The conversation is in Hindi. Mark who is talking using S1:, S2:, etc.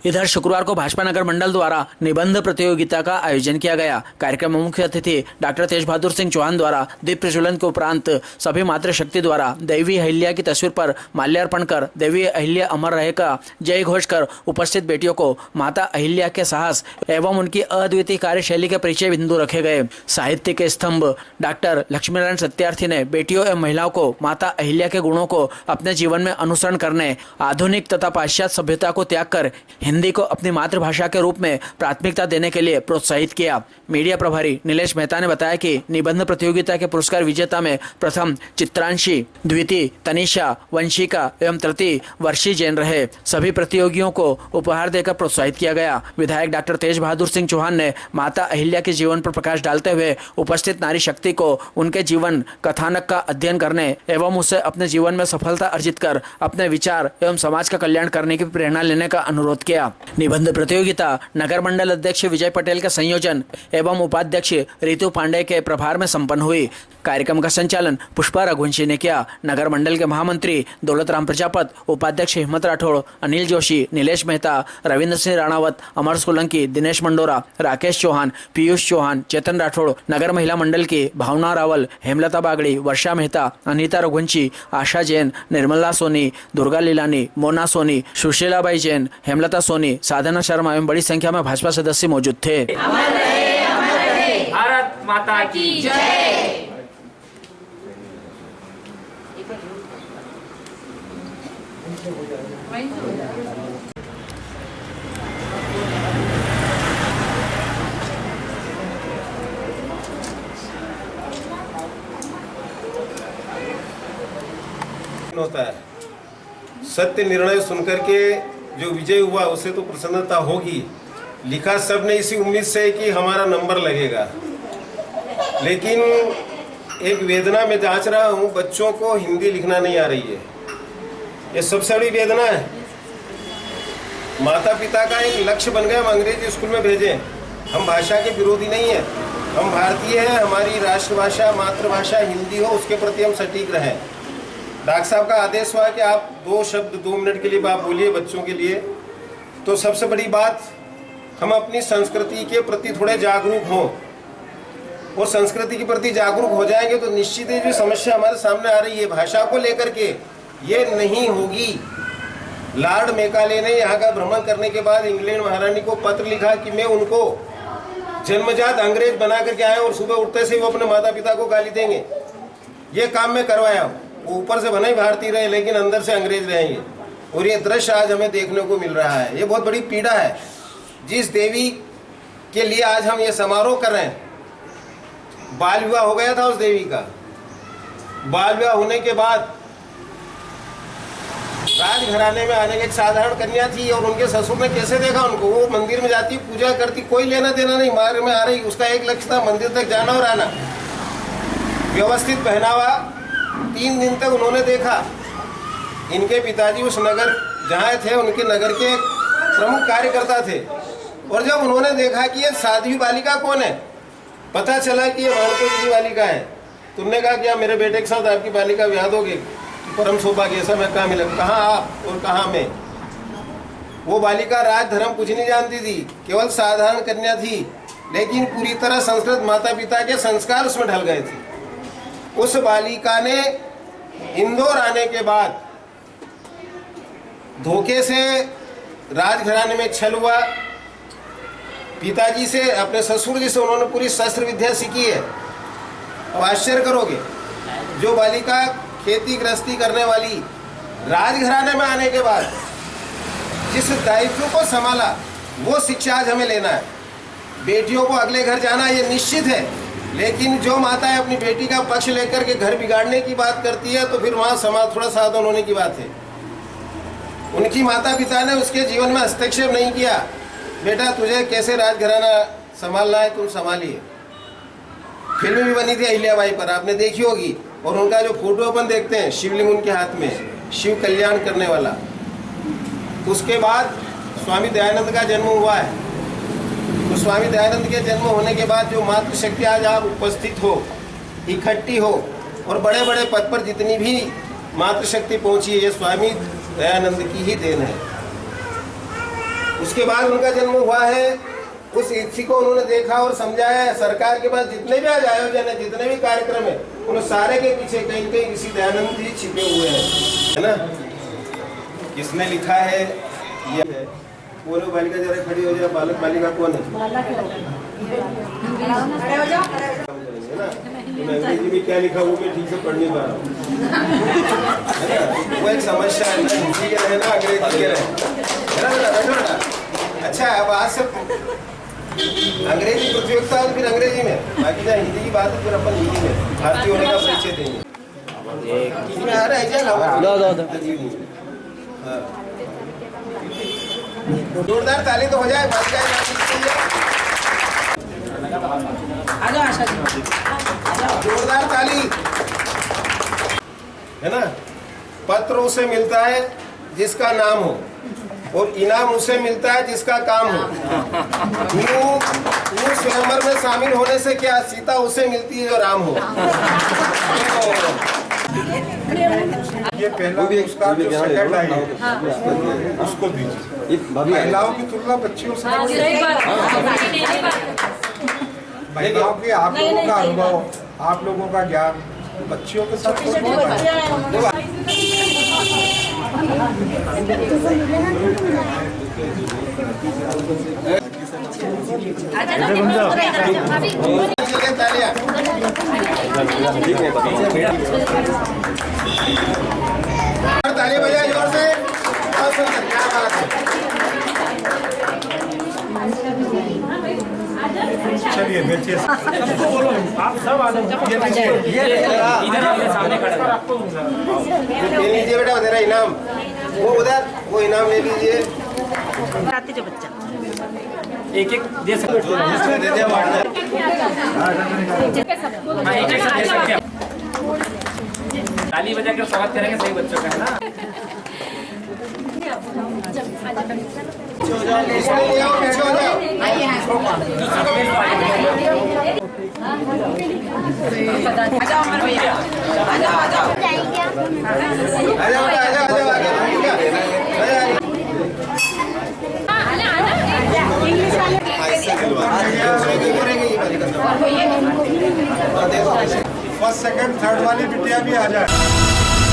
S1: इधर शुक्रवार को भाजपा नगर मंडल द्वारा निबंध प्रतियोगिता का आयोजन किया गया। कार्यक्रम में मुख्य अतिथि डॉक्टर तेज बहादुर सिंह चौहान द्वारा दीप प्रज्वलन के उपरांत सभी मातृशक्ति द्वारा देवी अहिल्या की तस्वीर पर माल्यार्पण कर देवी अहिल्या अमर रहे का जय घोष कर उपस्थित बेटियों को माता अहिल्या के साहस एवं उनकी अद्वितीय कार्यशैली के परिचय बिंदु रखे गए। साहित्य के स्तंभ डॉक्टर लक्ष्मीनारायण सत्यार्थी ने बेटियों एवं महिलाओं को माता अहिल्या के गुणों को अपने जीवन में अनुसरण करने, आधुनिक तथा पाश्चात्य सभ्यता को त्याग कर हिंदी को अपनी मातृभाषा के रूप में प्राथमिकता देने के लिए प्रोत्साहित किया। मीडिया प्रभारी नीलेश मेहता ने बताया कि निबंध प्रतियोगिता के पुरस्कार विजेता में प्रथम चित्रांशी, द्वितीय तनिषा, वंशिका एवं तृतीय वर्षी जैन रहे। सभी प्रतियोगियों को उपहार देकर प्रोत्साहित किया गया। विधायक डॉक्टर तेज बहादुर सिंह चौहान ने माता अहिल्या के जीवन पर प्रकाश डालते हुए उपस्थित नारी शक्ति को उनके जीवन कथानक का अध्ययन करने एवं उसे अपने जीवन में सफलता अर्जित कर अपने विचार एवं समाज का कल्याण करने की प्रेरणा लेने का अनुरोध किया। निबंध प्रतियोगिता नगर मंडल अध्यक्ष विजय पटेल के संयोजन एवं उपाध्यक्ष रितु पांडे के प्रभार में संपन्न हुई। कार्यक्रम का संचालन पुष्पा रघुवंशी ने किया। नगर मंडल के महामंत्री दौलत राम प्रजापत, उपाध्यक्ष हिम्मत राठौड़, अनिल जोशी, नीलेश मेहता, रविंद्र सिंह राणावत, अमर सोलंकी, दिनेश मंडोरा, राकेश चौहान, पीयूष चौहान, चेतन राठौड़, नगर महिला मंडल की भावना रावल, हेमलता बागड़ी, वर्षा मेहता, अनीता रघुवंशी, आशा जैन, निर्मला सोनी, दुर्गा लीलानी, मोना सोनी, सुशीलाबाई जैन, हेमलता सोनी, साधना शर्मा एवं बड़ी संख्या में भाजपा सदस्य मौजूद थे।
S2: भारत माता की जय।
S3: होता है सत्य निर्णय सुनकर के जो विजय हुआ उसे तो प्रसन्नता होगी। लिखा सब ने इसी उम्मीद से कि हमारा नंबर लगेगा, लेकिन एक वेदना में जांच रहा हूँ, बच्चों को हिंदी लिखना नहीं आ रही है। ये सबसे बड़ी वेदना है। माता पिता का एक लक्ष्य बन गया हम अंग्रेजी स्कूल में भेजें। हम भाषा के विरोधी नहीं है, हम भारतीय हैं। हमारी राष्ट्रभाषा मातृभाषा हिंदी हो, उसके प्रति हम सटीक रहें। डॉक्टर साहब का आदेश हुआ कि आप 2 शब्द 2 मिनट के लिए आप बोलिए बच्चों के लिए। तो सबसे बड़ी बात, हम अपनी संस्कृति के प्रति थोड़े जागरूक हों, और संस्कृति के प्रति जागरूक हो जाएंगे तो निश्चित ही जो समस्या हमारे सामने आ रही है भाषा को लेकर के, ये नहीं होगी। लॉर्ड मेकाले ने यहाँ का भ्रमण करने के बाद इंग्लैंड महारानी को पत्र लिखा कि मैं उनको जन्मजात अंग्रेज बना करके आया और सुबह उठते से वो अपने माता पिता को गाली देंगे। ये काम मैं करवाया हूँ। वो ऊपर से भले ही भारतीय रहे लेकिन अंदर से अंग्रेज रहेंगे, और ये दृश्य आज हमें देखने को मिल रहा है। ये बहुत बड़ी पीड़ा है। जिस देवी के लिए आज हम ये समारोह कर रहे हैं, बाल विवाह हो गया था उस देवी का। बाल विवाह होने के बाद राजघराने में आने की एक साधारण कन्या थी, और उनके ससुर ने कैसे देखा उनको। वो मंदिर में जाती, पूजा करती, कोई लेना देना नहीं, मार्ग में आ रही, उसका एक लक्ष्य था मंदिर तक जाना और आना। व्यवस्थित पहनावा 3 दिन तक उन्होंने देखा। इनके पिताजी उस नगर जहाँ थे उनके नगर के प्रमुख कार्यकर्ता थे, और जब उन्होंने देखा कि ये साध्वी बालिका कौन है, पता चला कि ये मानकों की बालिका है, तो उन्होंने कहा कि मेरे बेटे के साथ आपकी बालिका ब्याह दोगे। परम सौभाग्य, ऐसा मैं कहाँ मिला, कहाँ आप और कहाँ मैं। वो बालिका राज धर्म कुछ नहीं जानती थी, केवल साधारण कन्या थी, लेकिन पूरी तरह संस्कृत माता पिता के संस्कार उसमें ढल गए थे। उस बालिका ने इंदौर आने के बाद धोखे से राजघराने में छल हुआ। पिताजी से, अपने ससुर जी से उन्होंने पूरी शस्त्र विद्या सीखी है। अब आश्चर्य करोगे, जो बालिका खेती गृहस्थी करने वाली राजघराने में आने के बाद जिस दायित्व को संभाला, वो शिक्षा आज हमें लेना है। बेटियों को अगले घर जाना ये निश्चित है, लेकिन जो माताएं अपनी बेटी का पक्ष लेकर के घर बिगाड़ने की बात करती है, तो फिर वहाँ समाज थोड़ा सावधान होने की बात है। उनकी माता पिता ने उसके जीवन में हस्तक्षेप नहीं किया। बेटा तुझे कैसे राजघराना संभालना है तुम संभालिए। फिल्म भी बनी थी अहिल्याबाई पर, आपने देखी होगी, और उनका जो फोटो अपन देखते हैं, शिवलिंग उनके हाथ में, शिव कल्याण करने वाला। उसके बाद स्वामी दयानंद का जन्म हुआ है। तो स्वामी दयानंद के जन्म होने के बाद जो मातृशक्ति आज आप उपस्थित हो, इकट्ठी हो, और बड़े बड़े पद पर जितनी भी मातृशक्ति पहुंची है, ये स्वामी दयानंद की ही देन है। उसके बाद उनका जन्म हुआ है। उस इच्छी को उन्होंने देखा और समझाया है। सरकार के पास जितने भी आज आयोजन है, जितने भी कार्यक्रम है, उन सारे के पीछे कहीं कहीं किसी दयानंद जी छिपे हुए हैं, है ना। किसने लिखा है ये है। बोलो बालिका जरा खड़ी हो जाए। बालक बालिका कौन है? मैं अंग्रेजी में क्या लिखा वो मैं ठीक से पढ़ नहीं पा रहा हूँ, है ना। वो एक समस्या है ना, हिंदी के रहे ना अंग्रेजी के रहे, है ना बेटा। अच्छा अब आज से अंग्रेजी प्रतियोगिता और फिर अंग्रेजी में, बाकी जहाँ हिंदी की बात है फिर अपन हिंदी में भारतीय होने का परिचय देंगे। जोरदार ताली तो हो जाए। जोरदार ताली, है ना। पत्र उसे मिलता है जिसका नाम हो, और इनाम उसे मिलता है जिसका काम हो। यूं स्वयंवर में शामिल होने से क्या, सीता उसे मिलती है जो राम हो।
S4: ये पहला पुरस्कार जो सेकंड आई है उसको दीजिए। महिलाओं की तुलना बच्चियों से महिलाओं के आप लोगों का अनुभव, आप लोगों का ज्ञान बच्चियों के साथ
S3: ताली बजाए जोर से। बहुत सुंदर, क्या बात है।
S4: चलिए बेचिए।
S2: आप सब आ जाओ।
S3: ले लीजिए बेटा तेरा इनाम, वो उधर वो इनाम ले लीजिए।
S5: जो बच्चा
S2: एक एक दे सकते हो। ताली बजाकर स्वागत करेंगे सही बच्चों का, है ना।
S3: इसमें ले आओ, पीछे हो जाओ।
S4: फर्स्ट सेकंड थर्ड वाली बिटिया भी आ जाए।